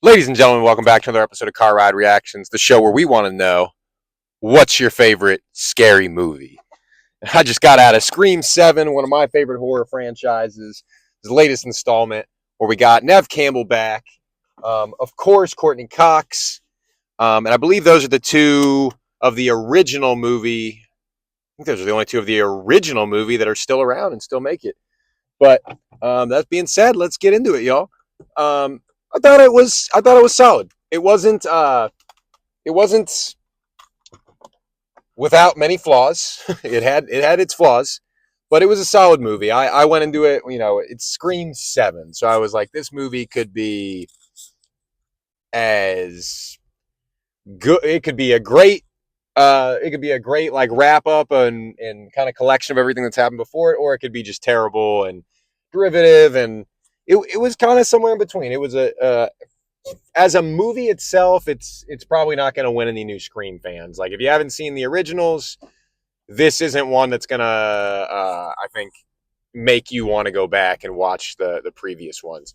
Ladies and gentlemen, welcome back to another episode of Car Ride Reactions, the show where we want to know what's your favorite scary movie. I just got out of Scream 7, one of my favorite horror franchises, the latest installment, where we got Neve Campbell back, of course, Courtney Cox, and I believe those are the two of the original movie. I think those are the only two of the original movie that are still around and still make it. But that being said, let's get into it, y'all. I thought it was solid. It wasn't without many flaws. it had its flaws, but it was a solid movie. I went into it, it Scream 7. So I was like, this movie could be as good, it could be a great like wrap up and kind of collection of everything that's happened before it, or it could be just terrible and derivative, and it was kind of somewhere in between. It was as a movie itself, it's probably not going to win any new Scream fans. Like, if you haven't seen the originals, this isn't one that's going to, I think, make you want to go back and watch the previous ones.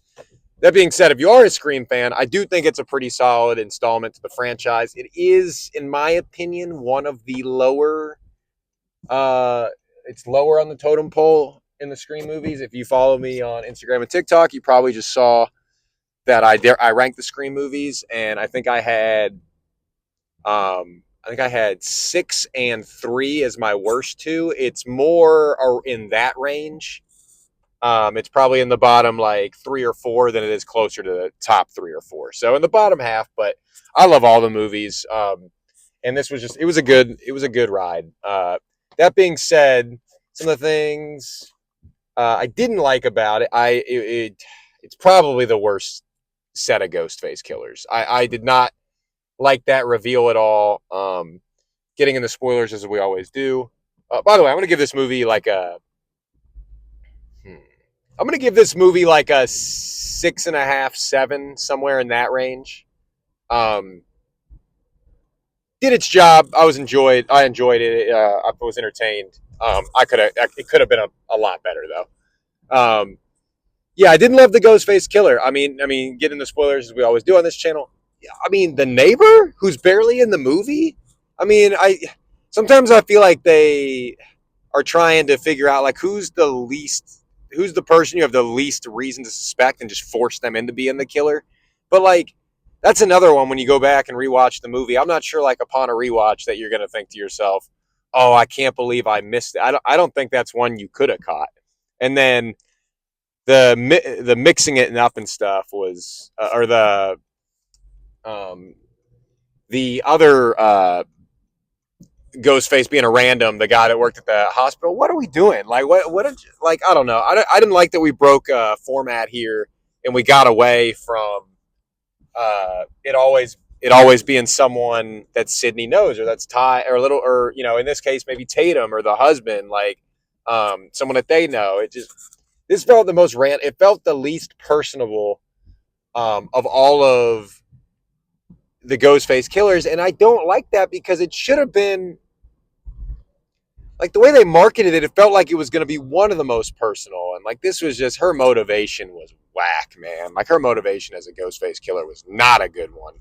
That being said, if you are a Scream fan, I do think it's a pretty solid installment to the franchise. It is, in my opinion, one of the lower, it's lower on the totem pole in the Scream movies. If you follow me on Instagram and TikTok, you probably just saw that I ranked the Scream movies, and I think I had 6 and 3 as my worst two. It's more in that range. It's probably in the bottom like 3 or 4 than it is closer to the top 3 or 4. So in the bottom half, but I love all the movies. And this was it was a good ride. That being said, some of the things I didn't like about it, it's probably the worst set of Ghostface killers. I did not like that reveal at all. Getting into spoilers as we always do. By the way, I'm going to give this movie like a 6.5, 7, somewhere in that range. Did its job. I enjoyed it. I was entertained. It could have been a lot better though. Yeah, I didn't love the Ghostface killer. I mean, getting the spoilers as we always do on this channel. I mean, the neighbor who's barely in the movie. I mean, sometimes I feel like they are trying to figure out like who's the person you have the least reason to suspect and just force them into being the killer. But like, that's another one when you go back and rewatch the movie. I'm not sure, like, upon a rewatch that you're going to think to yourself, "Oh, I can't believe I missed it." I don't think that's one you could have caught. And then the mixing it up and stuff was, or the other Ghostface being a random, the guy that worked at the hospital. What are we doing? Like, like, I don't know. I didn't like that we broke format here and we got away from it always being someone that Sydney knows, or that's Ty, or in this case maybe Tatum or the husband, like someone that they know. This felt the most it felt the least personable of all of the Ghostface killers, and I don't like that because it should have been like the way they marketed it. It felt like it was going to be one of the most personal, and like this was just her motivation was whack, man. Like her motivation as a Ghostface killer was not a good one,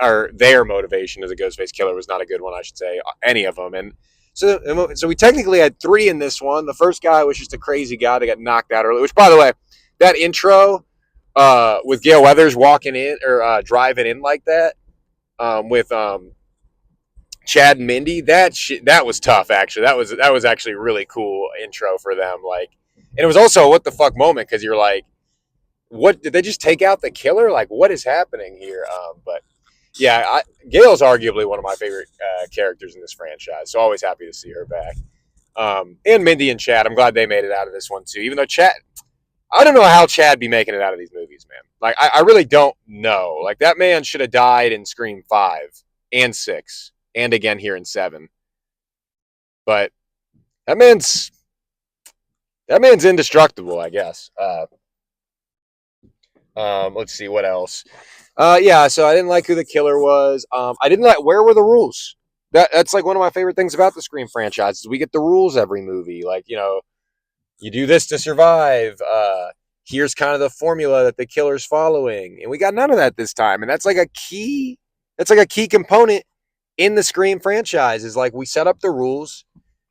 or their motivation as a Ghostface killer was not a good one, I should say, any of them. And so we technically had 3 in this one. The first guy was just a crazy guy that got knocked out early. Which, by the way, that intro with Gale Weathers walking in or driving in like that with Chad and Mindy, that was tough. Actually, that was actually a really cool intro for them. Like, and it was also a what the fuck moment because you're like, what did they just take out the killer? Like, what is happening here? But yeah, Gail's arguably one of my favorite characters in this franchise, so always happy to see her back. And Mindy and Chad, I'm glad they made it out of this one too. Even though I don't know how Chad be making it out of these movies, man. Like, I really don't know. Like, that man should have died in Scream 5 and 6 and again here in 7. But that man's indestructible, I guess. Let's see what else. Yeah, so I didn't like who the killer was. I didn't like where were the rules. That's like one of my favorite things about the Scream franchise is we get the rules every movie. Like, you do this to survive. here's kind of the formula that the killer's following, and we got none of that this time, and that's like a key. That's like a key component in the Scream franchise. Is like we set up the rules,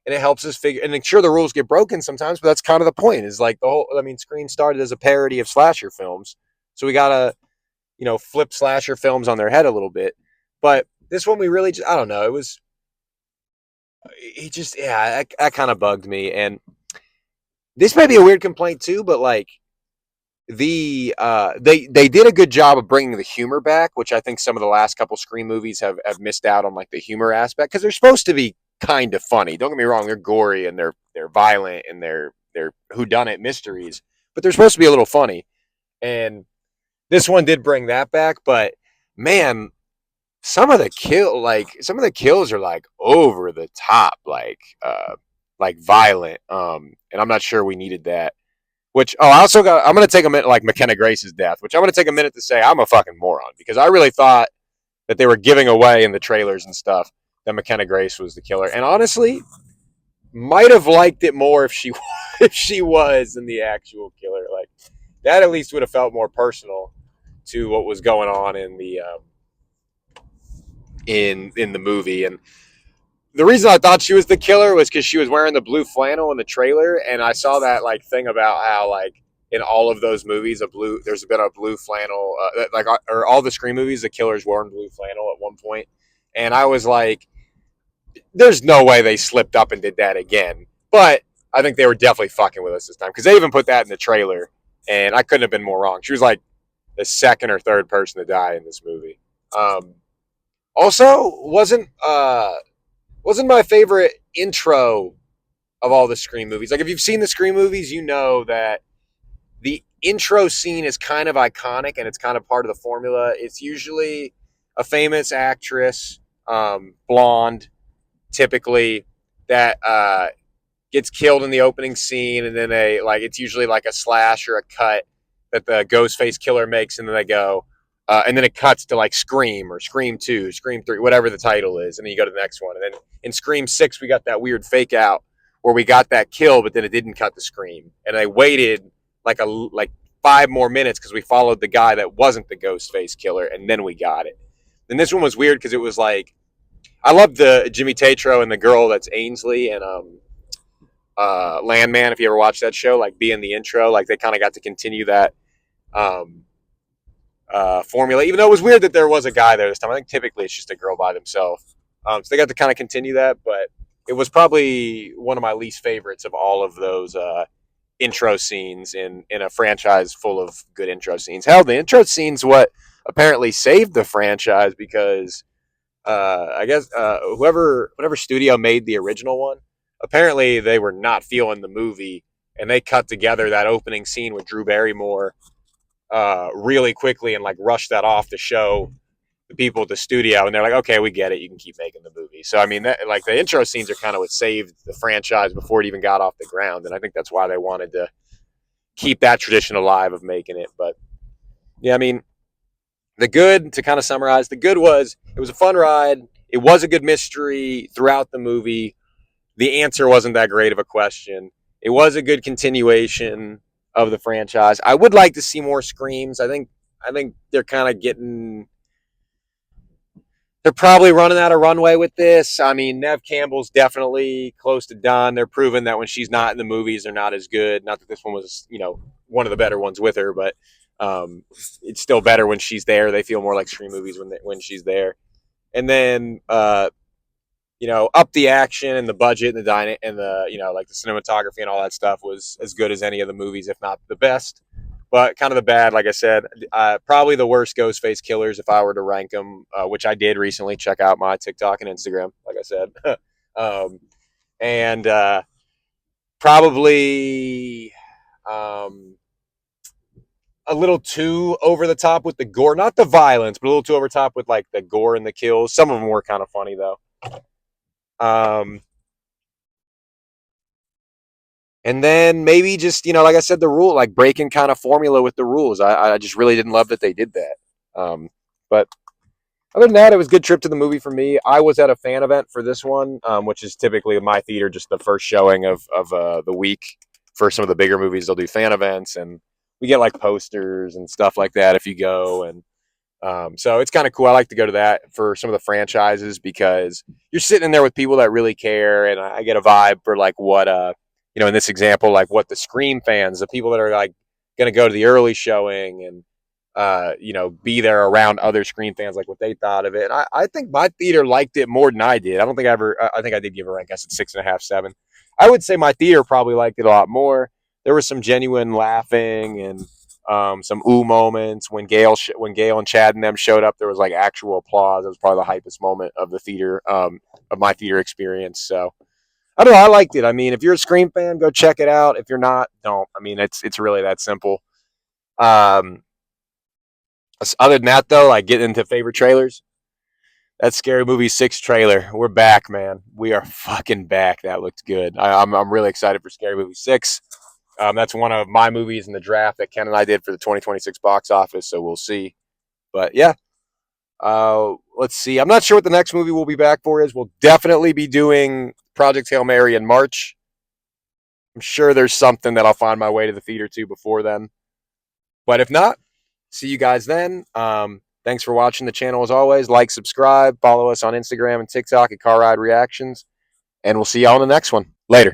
and it helps us figure. And sure, the rules get broken sometimes, but that's kind of the point. Is like the whole. I mean, Scream started as a parody of slasher films, so we gotta flip slasher films on their head a little bit. But this one, we really just I don't know. It was he just yeah that kind of bugged me, and this may be a weird complaint too, but like they did a good job of bringing the humor back, which I think some of the last couple Scream movies have missed out on, like the humor aspect, because they're supposed to be kind of funny. Don't get me wrong, they're gory and they're violent and they're whodunit mysteries, but they're supposed to be a little funny. And this one did bring that back, but man, some of the kills are like over the top, like violent. And I'm not sure we needed that. Which I also got. I'm gonna take a minute, like McKenna Grace's death, which I'm gonna take a minute to say I'm a fucking moron because I really thought that they were giving away in the trailers and stuff that McKenna Grace was the killer, and honestly, might have liked it more if she if she was in the actual killer. Like that, at least would have felt more personal to what was going on in the in the movie. And the reason I thought she was the killer was because she was wearing the blue flannel in the trailer, and I saw that like thing about how like in all of those movies, there's been a blue flannel, or all the Scream movies, the killer's worn blue flannel at one point, and I was like, there's no way they slipped up and did that again. But I think they were definitely fucking with us this time because they even put that in the trailer, and I couldn't have been more wrong. She was like the second or third person to die in this movie. Also, wasn't my favorite intro of all the Scream movies. Like if you've seen the Scream movies, you know that the intro scene is kind of iconic and it's kind of part of the formula. It's usually a famous actress, blonde, typically, that gets killed in the opening scene, and then it's usually like a slash or a cut that the Ghostface killer makes, and then they go, and then it cuts to like Scream or Scream 2, Scream 3, whatever the title is, and then you go to the next one. And then in Scream 6, we got that weird fake out where we got that kill, but then it didn't cut the Scream, and they waited like 5 more minutes because we followed the guy that wasn't the Ghostface killer, and then we got it. And this one was weird because it was like I love the Jimmy Tatro and the girl that's Ainsley and Landman. If you ever watched that show, like being the intro, like they kind of got to continue that um, formula. Even though it was weird that there was a guy there this time. I think typically it's just a girl by themselves. So they got to kind of continue that, but it was probably one of my least favorites of all of those intro scenes in a franchise full of good intro scenes. Hell, the intro scene's what apparently saved the franchise because I guess whatever studio made the original one, apparently they were not feeling the movie, and they cut together that opening scene with Drew Barrymore really quickly and like rushed that off to show the people at the studio, and they're like, okay, we get it, you can keep making the movie. So I mean, that, like the intro scenes are kind of what saved the franchise before it even got off the ground, and I think that's why they wanted to keep that tradition alive of making it. But yeah, I mean, the good, to kind of summarize, the good was it was a fun ride. It was a good mystery throughout the movie. The answer wasn't that great of a question. It was a good continuation of the franchise. I would like to see more Screams. I think they're kind of getting. They're probably running out of runway with this. I mean, Nev Campbell's definitely close to done. They're proving that when she's not in the movies, they're not as good. Not that this one was, one of the better ones with her, but it's still better when she's there. They feel more like Scream movies when she's there. And then up the action and the budget and like the cinematography and all that stuff was as good as any of the movies, if not the best. But kind of the bad, like I said, probably the worst Ghostface killers if I were to rank them, which I did recently. Check out my TikTok and Instagram, like I said. And probably a little too over the top with the gore. Not the violence, but a little too over top with like the gore and the kills. Some of them were kind of funny, though. And then maybe just, like I said, the rule, like breaking kind of formula with the rules. I just really didn't love that they did that. But other than that, it was a good trip to the movie for me. I was at a fan event for this one, which is typically my theater, just the first showing of the week. For some of the bigger movies, they'll do fan events. And we get like posters and stuff like that if you go. And so it's kind of cool. I like to go to that for some of the franchises because you're sitting in there with people that really care, and I get a vibe for like what in this example, like what the Scream fans, the people that are like going to go to the early showing and be there around other Scream fans, like what they thought of it. And I think my theater liked it more than I did. I don't think I ever. I think I did give a rank. I said 6.5, 7. I would say my theater probably liked it a lot more. There was some genuine laughing and some ooh moments when Gail and Chad and them showed up. There was like actual applause. It was probably the hypest moment of the theater of my theater experience. So I don't know. I liked it. I mean, if you're a Scream fan, go check it out. If you're not, don't. I mean, it's really that simple. Um, Other than that, though, like getting into favorite trailers. That Scary Movie 6 trailer. We're back, man. We are fucking back. That looked good. I'm really excited for Scary Movie 6. That's one of my movies in the draft that Ken and I did for the 2026 box office, so we'll see. But yeah, let's see. I'm not sure what the next movie we'll be back for is. We'll definitely be doing Project Hail Mary in March. I'm sure there's something that I'll find my way to the theater to before then. But if not, see you guys then. Thanks for watching the channel as always. Like, subscribe, follow us on Instagram and TikTok at CarRideReactions, and we'll see you all in the next one. Later.